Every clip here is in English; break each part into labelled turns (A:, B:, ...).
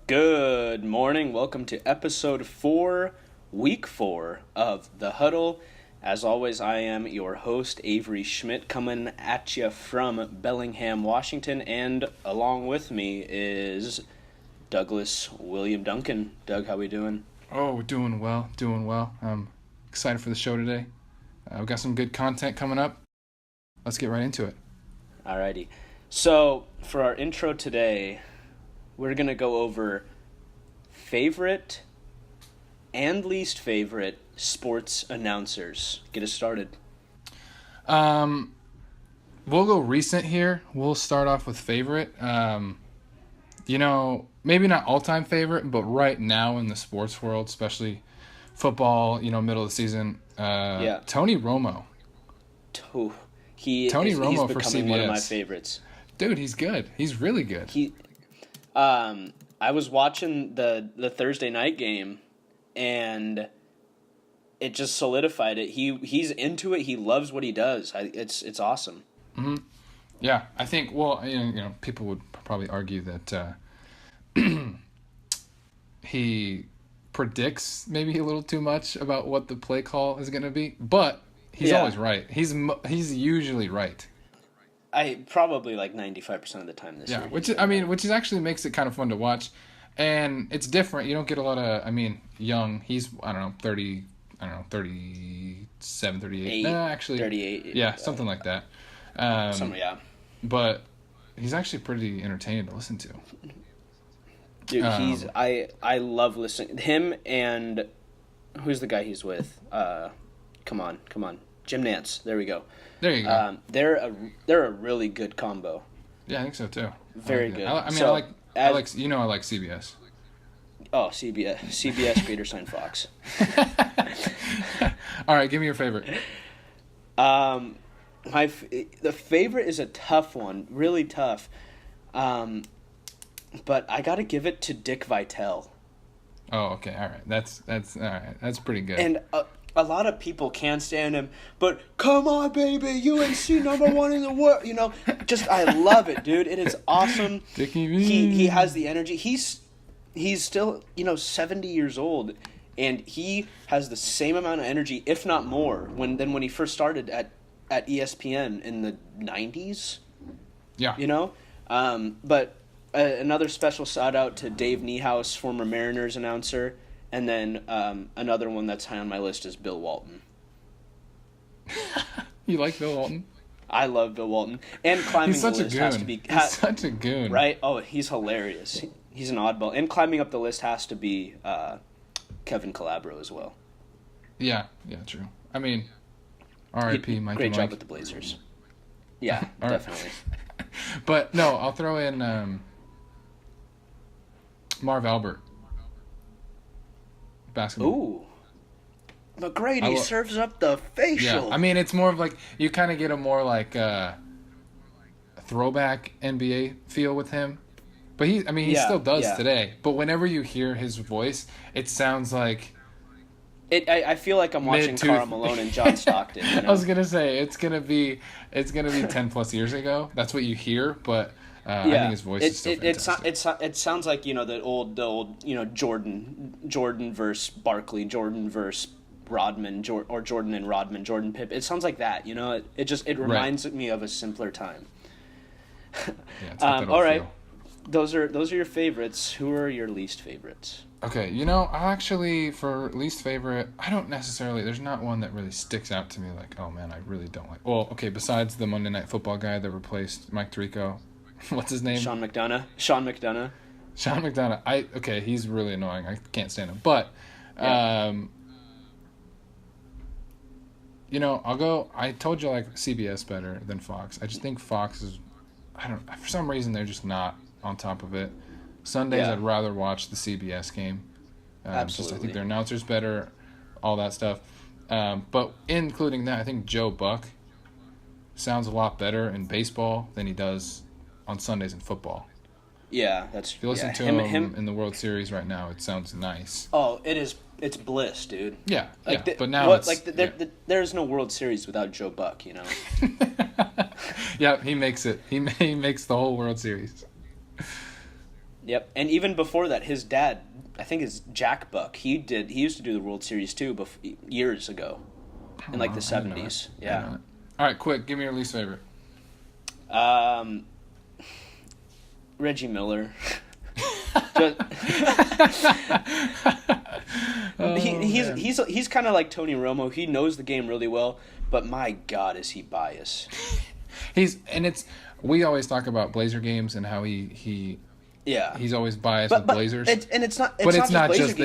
A: Good morning. Welcome to episode 4, week 4 of The Huddle. As always, I am your host, Avery Schmidt, coming at you from Bellingham, Washington, and along with me is Douglas William Duncan. Doug, how we doing?
B: Oh, we're doing well. I'm excited for the show today. We've got some good content coming up. Let's get right into it.
A: Alrighty. So, for our intro today, we're going to go over favorite and least favorite sports announcers. Get us started.
B: We'll go recent here. We'll start off with favorite. Maybe not all-time favorite, but right now in the sports world, especially football, middle of the season, Tony Romo.
A: He's
B: Romo for
A: becoming
B: CBS.
A: one of my favorites.
B: Dude, he's good. He's really good.
A: I was watching the Thursday night game, and it just solidified it. He's into it. He loves what he does. It's awesome.
B: Mm-hmm. Yeah, I think. Well, people would probably argue that he predicts maybe a little too much about what the play call is going to be, but he's always right. He's usually right.
A: I probably like 95% of the time this year.
B: Yeah, which actually makes it kind of fun to watch, and it's different. You don't get a lot of. Young. He's 30. 37, 38. No, actually
A: 38.
B: Yeah, something like that. But he's actually pretty entertaining to listen to.
A: Dude, I love listening. Him and who's the guy he's with? Come on. Jim Nantz. There we go.
B: There you go.
A: They're a really good combo.
B: Yeah, I think so too.
A: Very good.
B: I like CBS.
A: Oh, CBS Greater Sign Fox.
B: All right, give me your favorite.
A: The favorite is a tough one, really tough. But I got to give it to Dick Vitale.
B: Oh, okay. All right. That's all right. That's pretty good.
A: And a lot of people can't stand him, but come on, baby, UNC #1 in the world. I love it, dude. It is awesome.
B: Dickie V.
A: He has the energy. He's still 70 years old, and he has the same amount of energy, if not more, than when he first started at ESPN in the 90s.
B: Yeah.
A: But another special shout out to Dave Niehaus, former Mariners announcer. And then another one that's high on my list is Bill Walton.
B: You like Bill Walton?
A: I love Bill Walton. And climbing the list has to be...
B: He's such a goon.
A: Right? Oh, he's hilarious. He's an oddball. And climbing up the list has to be Kevin Calabro as well.
B: Yeah, true. R.I.P. Mike.
A: Great job with the Blazers. Yeah, definitely.
B: But no, I'll throw in Marv Albert. Basketball.
A: Ooh. McGrady serves up the facial.
B: Yeah, it's more of like, you kind of get a more like throwback NBA feel with him. But he still does today. But whenever you hear his voice, it sounds like...
A: I feel like I'm watching Karl Malone and John Stockton.
B: I was going to say, it's going to be 10 plus years ago. That's what you hear, but... I think his voice is still fantastic.
A: It sounds like the old Jordan versus Barkley, Jordan versus Rodman, or Jordan and Rodman, Jordan Pippen. It sounds like that. It reminds me of a simpler time.
B: Yeah,
A: all right, those are your favorites. Who are your least favorites?
B: Okay, I'll actually, for least favorite, I don't necessarily. There's not one that really sticks out to me. Like, oh man, I really don't like. Well, okay, besides the Monday Night Football guy that replaced Mike Tirico. What's his name?
A: Sean McDonough.
B: He's really annoying. I can't stand him. But, I'll go. I told you I like CBS better than Fox. I just think Fox is, for some reason they're just not on top of it. Sundays I'd rather watch the CBS game.
A: Absolutely.
B: I think their announcer's better, all that stuff. But including that, I think Joe Buck sounds a lot better in baseball than he does on Sundays in football.
A: Yeah, that's...
B: If you listen to him in the World Series right now, it sounds nice.
A: Oh, it is. It's bliss, dude.
B: Yeah, but now
A: there's no World Series without Joe Buck,
B: Yeah, he makes it. He makes the whole World Series.
A: Yep. And even before that, his dad, I think it's Jack Buck. He used to do the World Series too, years ago, in like the 70s. Yeah.
B: All right, quick. Give me your least favorite.
A: Reggie Miller. He's kind of like Tony Romo. He knows the game really well, but my God, is he biased?
B: We always talk about Blazer games and how he's always biased with Blazers.
A: It's not just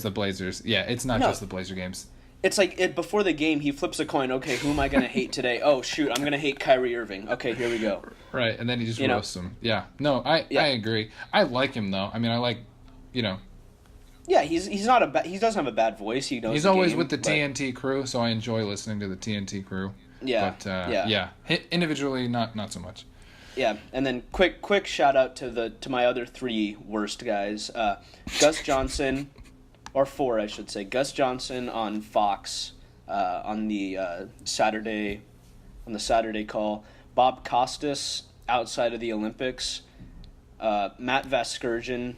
B: the Blazers. Yeah, it's not just the Blazer games.
A: It's like before the game, he flips a coin. Okay, who am I going to hate today? Oh, shoot, I'm going to hate Kyrie Irving. Okay, here we go.
B: Right, and then he just roasts him. Yeah. No, I agree. I like him, though. I mean, I like,
A: Yeah, he's not he doesn't have a bad voice. He's
B: always with the TNT crew, so I enjoy listening to the TNT crew.
A: Yeah.
B: But, individually, not so much.
A: Yeah, and then quick shout out to my other three worst guys. Gus Johnson, or four, I should say. Gus Johnson on Fox on the Saturday call. Bob Costas outside of the Olympics. Matt Vasgersian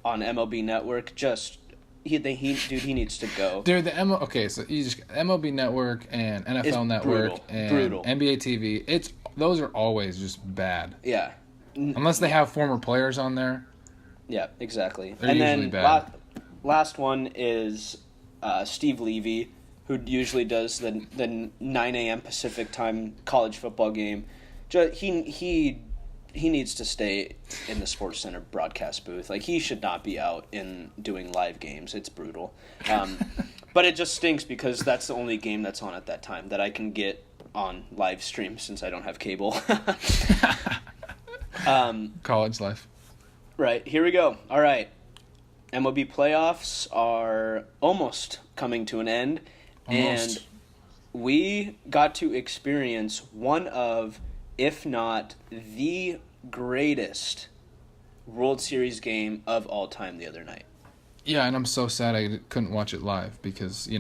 A: on MLB Network. Just he needs to go.
B: Dude, so you just MLB Network and NFL Network and
A: brutal.
B: NBA TV. Those are always just bad.
A: Yeah.
B: Unless they have former players on there.
A: Yeah, exactly.
B: They're usually bad.
A: Last one is Steve Levy, who usually does the 9 a.m. Pacific time college football game. He needs to stay in the Sports Center broadcast booth. Like, he should not be out in doing live games. It's brutal. But it just stinks because that's the only game that's on at that time that I can get on live stream since I don't have cable.
B: College life.
A: Right, here we go. All right. MLB playoffs are almost coming to an end.
B: Almost.
A: And we got to experience one of, if not the greatest World Series game of all time the other night.
B: Yeah, and I'm so sad I couldn't watch it live because,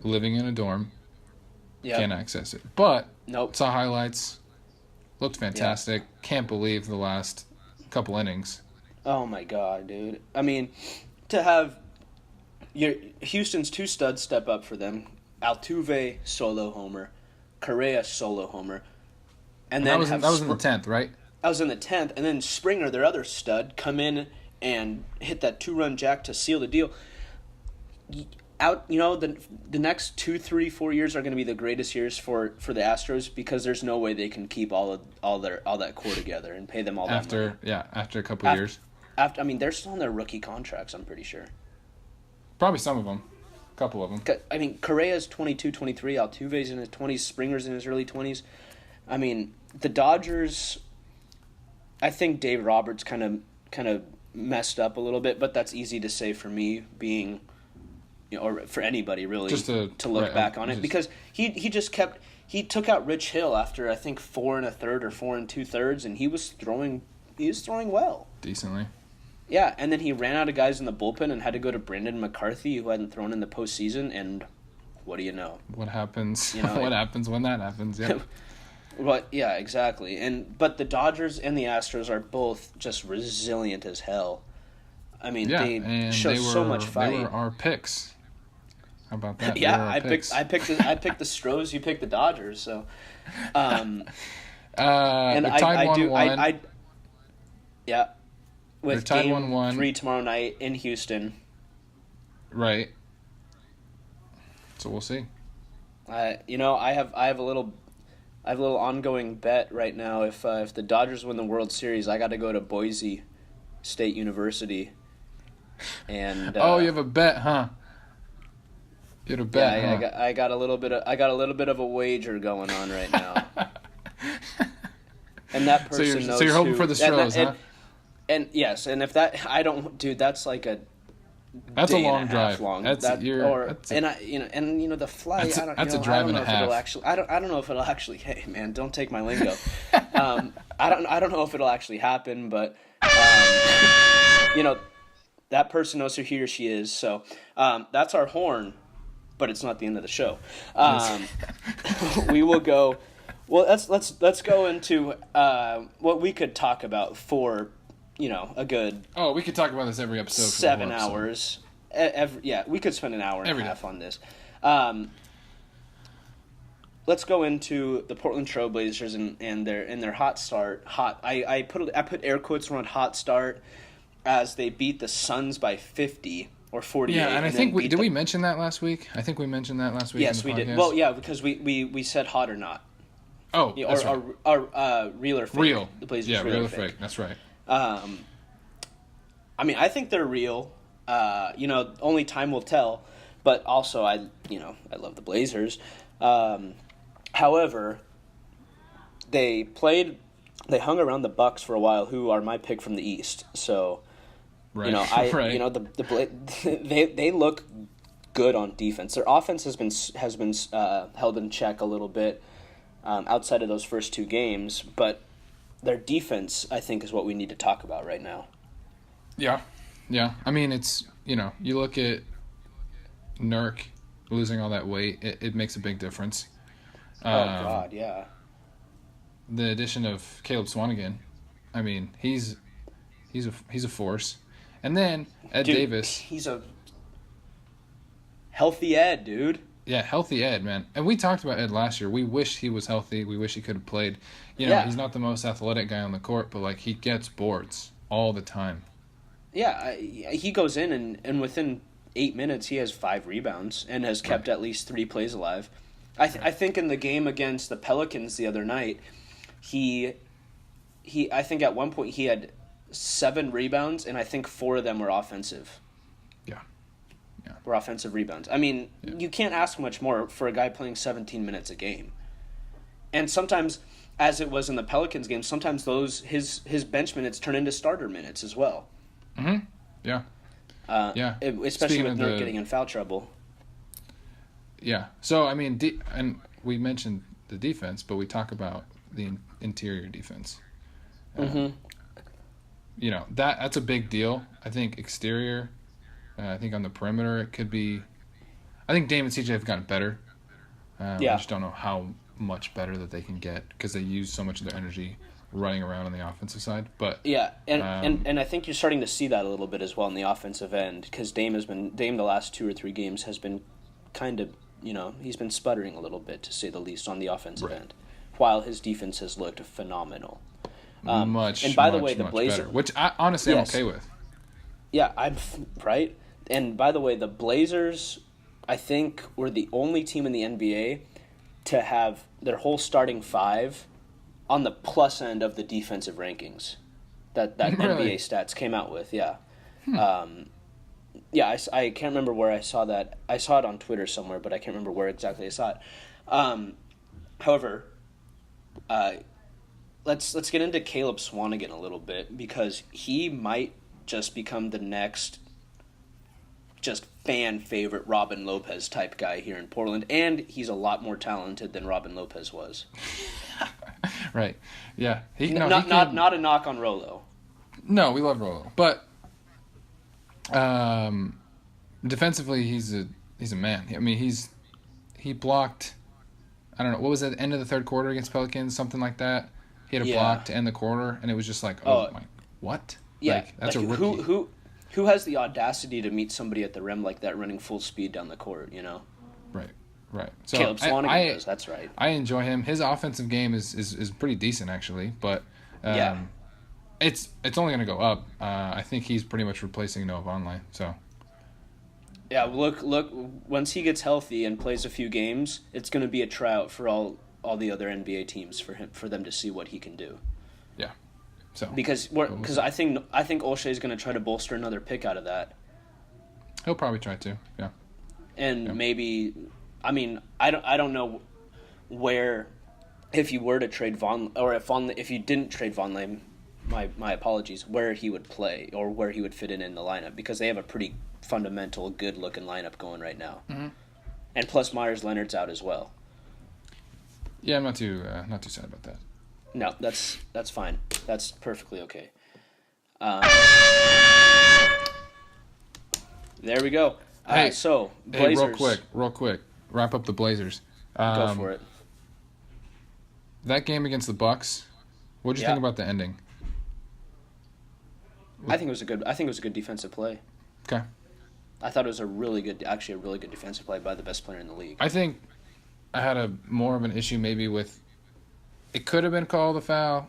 B: living in a dorm, can't access it. But saw highlights, looked fantastic. Yep. Can't believe the last couple innings.
A: Oh my God, dude. I mean, to have Houston's two studs step up for them. Altuve solo homer, Correa solo homer. And then
B: that was in the 10th, right?
A: I was in the 10th, and then Springer, their other stud, come in and hit that 2-run jack to seal the deal. The next 2, 3, 4 years are going to be the greatest years for the Astros because there's no way they can keep all that core together and pay them all that money.
B: After a couple years.
A: They're still on their rookie contracts, I'm pretty sure.
B: Probably some of them. A couple of them.
A: I mean, Correa's 22, 23, Altuve's in his 20s, Springer's in his early 20s. I mean, the Dodgers, I think Dave Roberts kind of messed up a little bit, but that's easy to say for me being, or for anybody really,
B: just to
A: look back on it, because he took out Rich Hill after I think 4 1/3 or 4 2/3, and he was throwing well.
B: Decently.
A: Yeah, and then he ran out of guys in the bullpen and had to go to Brendan McCarthy, who hadn't thrown in the postseason, and what do you know?
B: What happens? What happens when that happens? Yeah.
A: But yeah, exactly. But the Dodgers and the Astros are both just resilient as hell. I mean, they show so much fight.
B: They were our picks. How about that?
A: Yeah, I picked the Stros. You picked the Dodgers. So, and I do.
B: 1-1.
A: Yeah. With
B: tied
A: game
B: 1-1.
A: 3 tomorrow night in Houston.
B: Right. So we'll see.
A: I have a little ongoing bet right now. If the Dodgers win the World Series, I got to go to Boise State University. And
B: you have a bet, huh? You had a bet.
A: Yeah,
B: huh?
A: I got a little bit of a wager going on right now. And that person knows.
B: So you're hoping for the Stros, huh?
A: And yes, and if that I don't, dude, that's like
B: that's a long drive.
A: The flight.
B: That's a drive and a half.
A: I don't know if it'll actually. Hey, man, don't take my lingo. I don't know if it'll actually happen, but that person knows who he or she is. So that's our horn, but it's not the end of the show. We will go. Well, let's go into what we could talk about for a good
B: Oh, we could talk about this every episode.
A: 7 hours. We could spend an hour and a half on this. Let's go into the Portland Trailblazers and their hot start. I put air quotes around hot start as they beat the Suns by 50 or 48.
B: Yeah, and I think did we mention that last week? I think we mentioned that last week.
A: Yes, we did. Well, yeah, because we said hot or not.
B: Oh, that's right.
A: Or real or fake.
B: Real.
A: The Blazers
B: real or fake. That's right.
A: I mean, I think they're real. Only time will tell. But also, I love the Blazers. However, they hung around the Bucks for a while, who are my pick from the East. So,
B: right.
A: They look good on defense. Their offense has been held in check a little bit outside of those first 2 games, but their defense, I think, is what we need to talk about right now.
B: Yeah. I mean, it's you look at Nurk losing all that weight, it makes a big difference.
A: God, yeah.
B: The addition of Caleb Swanigan, I mean, he's a force. And then Ed Davis,
A: he's a healthy Ed, dude.
B: Yeah, healthy Ed, man. And we talked about Ed last year. We wish he was healthy. We wish he could have played. He's not the most athletic guy on the court, but like he gets boards all the time.
A: Yeah, he goes in and within 8 minutes he has 5 rebounds and has kept at least 3 plays alive. I think in the game against the Pelicans the other night, I think at one point he had 7 rebounds, and I think 4 of them were offensive.
B: Yeah.
A: Were offensive rebounds. I mean, you can't ask much more for a guy playing 17 minutes a game. And sometimes, as it was in the Pelicans game, sometimes his bench minutes turn into starter minutes as well.
B: Mm-hmm. Yeah.
A: Especially with Nurk getting in foul trouble.
B: Yeah. So, I mean, and we mentioned the defense, but we talk about the interior defense. That's a big deal. I think exterior, I think on the perimeter it could be. I think Dame and CJ have gotten better. I just don't know how much better that they can get because they use so much of their energy running around on the offensive side. But
A: and I think you're starting to see that a little bit as well in the offensive end because Dame the last 2 or 3 games has been kind of he's been sputtering a little bit to say the least on the offensive end, while his defense has looked phenomenal.
B: Much
A: the way, the Blazers,
B: better, which I honestly am okay with.
A: Yeah, I'm right. And by the way, the Blazers, I think, were the only team in the NBA to have their whole starting 5 on the plus end of the defensive rankings that really? NBA stats came out with. Yeah. I can't remember where I saw that. I saw it on Twitter somewhere, but I can't remember where exactly I saw it. However, let's get into Caleb Swanigan a little bit because he might just become the next just fan favorite Robin Lopez type guy here in Portland, and he's a lot more talented than Robin Lopez was.
B: Right. Yeah.
A: Not a knock on Rolo.
B: No, we love Rolo, but defensively he's a man. I mean, he blocked. I don't know what was it, end of the third quarter against Pelicans, something like that. He had a block to end the quarter, and it was just like, my, what?
A: Yeah,
B: that's a rookie.
A: Who has the audacity to meet somebody at the rim like that, running full speed down the court?
B: Right. So
A: Caleb Swanigan does. That's right.
B: I enjoy him. His offensive game is pretty decent actually, but it's only going to go up. I think he's pretty much replacing Noah Vonleh. So.
A: Yeah, look. Once he gets healthy and plays a few games, it's going to be a tryout for all the other NBA teams for them to see what he can do.
B: Yeah. So.
A: Because I think Olshey is going to try to bolster another pick out of that.
B: He'll probably try to. Yeah.
A: And maybe, I mean, I don't know where, if you were to trade if you didn't trade Vonleh, my apologies, where he would play or where he would fit in the lineup because they have a pretty fundamental, good-looking lineup going right now.
B: Mm-hmm.
A: And plus Myers Leonard's out as well.
B: Yeah, I'm not too sad about that.
A: No, that's fine. That's perfectly okay. There we go. So Blazers.
B: Hey, real quick, wrap up the Blazers.
A: Go for it.
B: That game against the Bucks. What did you think about the ending?
A: I think it was a good defensive play.
B: Okay.
A: I thought it was a really good defensive play by the best player in the league.
B: I think I had more of an issue maybe with it could have been called a foul.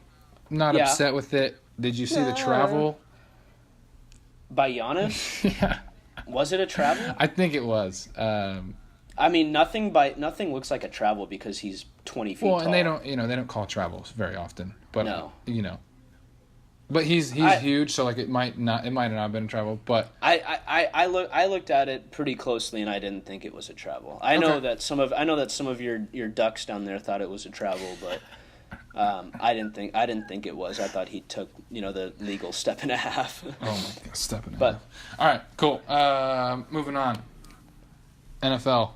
B: Not upset with it. Did you see the travel?
A: By Giannis?
B: Yeah.
A: Was it a travel?
B: I think it was.
A: I mean, nothing looks like a travel because he's 20 feet tall.
B: Well, and they don't call travels very often. But
A: no.
B: But he's huge, so like it might not have been a travel, but
A: I looked at it pretty closely and I didn't think it was a travel. I know that some of your ducks down there thought it was a travel, but I didn't think it was. I thought he took the legal step and a half.
B: Oh my God, step and a half. All right, cool. Moving on. NFL.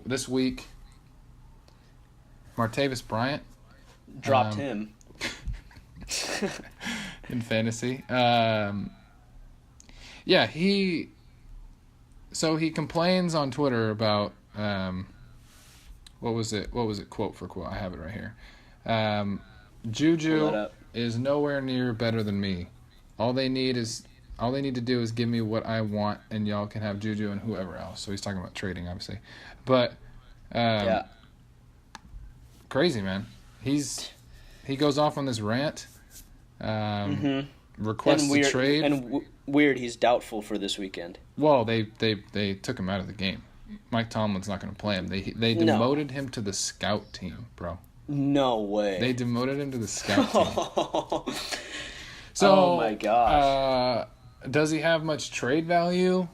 B: This week, Martavis Bryant
A: dropped him.
B: In fantasy. He complains on Twitter about what was it quote for quote, I have it right here. Juju is nowhere near better than me. All they need to do is give me what I want and y'all can have Juju and whoever else. So he's talking about trading obviously. But crazy, man. He goes off on this rant. Requests a trade.
A: And weird, he's doubtful for this weekend.
B: Well, they took him out of the game. Mike Tomlin's not going to play him. They demoted him to the scout team, bro.
A: No way.
B: They demoted him to the scout team. So,
A: oh my gosh.
B: Does he have much trade value?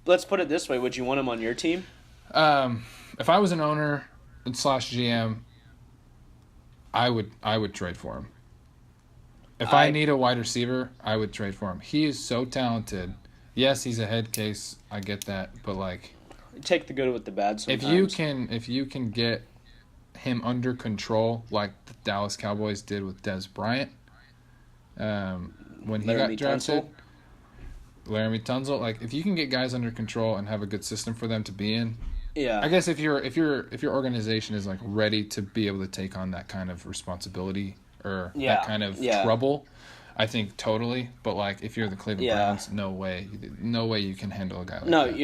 A: Let's put it this way. Would you want him on your team?
B: If I was an owner / GM, I would trade for him. If I need a wide receiver, I would trade for him. He is so talented. Yes, he's a head case. I get that, but like,
A: take the good with the bad sometimes.
B: If you can get him under control, like the Dallas Cowboys did with Dez Bryant, when he got drafted, Laramie Tunsil. Like, if you can get guys under control and have a good system for them to be in.
A: Yeah.
B: I guess if your organization is like ready to be able to take on that kind of responsibility or that kind of trouble, I think totally. But like if you're the Cleveland Browns, no way you can handle a guy like that.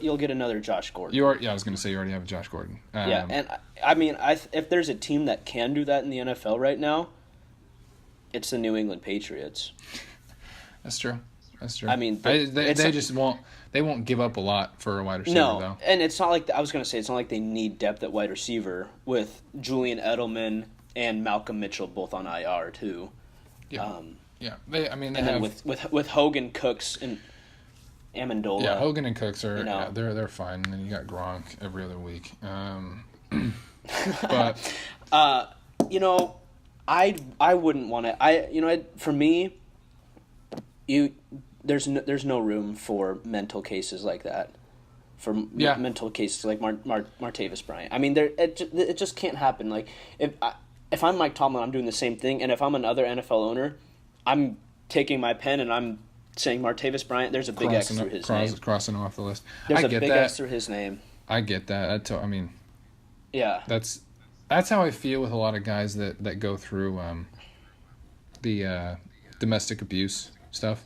A: You'll get another Josh Gordon.
B: I was going to say you already have a Josh Gordon.
A: And I mean, if there's a team that can do that in the NFL right now, it's the New England Patriots.
B: That's true.
A: I mean,
B: they just won't. They won't give up a lot for a wide receiver, though.
A: And it's not like I was going to say. It's not like they need depth at wide receiver with Julian Edelman and Malcolm Mitchell both on IR too.
B: Yeah.
A: Then with Hogan, Cooks, and Amendola.
B: Yeah, Hogan and Cooks are they're fine. And then you got Gronk every other week. But
A: I wouldn't want to. For me, there's no room for mental cases like that. For mental cases like Martavis Bryant. I mean, it just can't happen. Like if I'm Mike Tomlin, I'm doing the same thing. And if I'm another NFL owner, I'm taking my pen and I'm saying Martavis Bryant. There's a big X through his name.
B: Crossing him off the list.
A: There's a big X through his name.
B: I get that.
A: Yeah.
B: That's how I feel with a lot of guys that go through the domestic abuse stuff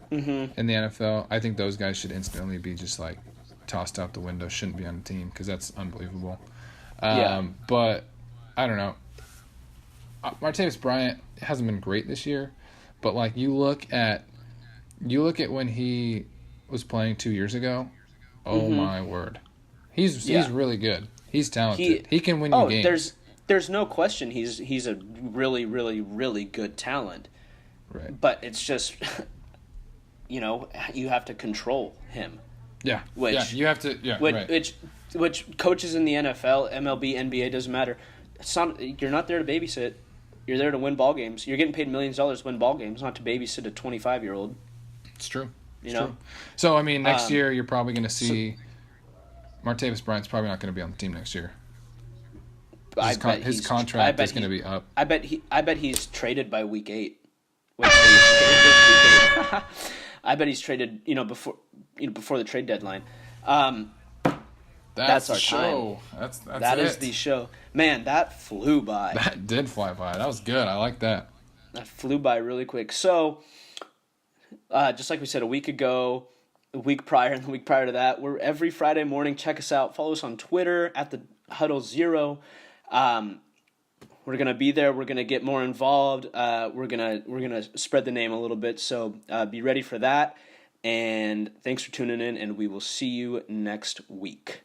B: in the NFL. I think those guys should instantly be just like tossed out the window. Shouldn't be on the team because that's unbelievable. But I don't know. Martavis Bryant hasn't been great this year, but like you look at when he was playing 2 years ago. Oh my word, he's really good. He's talented. He can win you games.
A: There's no question he's a really, really, really good talent.
B: Right.
A: But it's just, you have to control him.
B: Yeah. You have to. Yeah.
A: Which coaches in the NFL, MLB, NBA doesn't matter. You're not there to babysit. You're there to win ball games. You're getting paid millions of dollars to win ball games, not to babysit a 25-year-old.
B: It's true.
A: True.
B: So I mean, next year you're probably going to see Martavis Bryant's probably not going to be on the team next year. His contract is going to be up.
A: I bet he's traded by week 8. I bet he's traded, before the trade deadline. That's our
B: show.
A: Time.
B: That
A: is the show. Man, that flew by.
B: That did fly by. That was good. I like that.
A: that flew by really quick. So, just like we said a week ago, the week prior, and the week prior to that, we're every Friday morning. Check us out. Follow us on Twitter at the Huddle Zero. We're gonna be there. We're gonna get more involved. We're gonna spread the name a little bit. So be ready for that. And thanks for tuning in. And we will see you next week.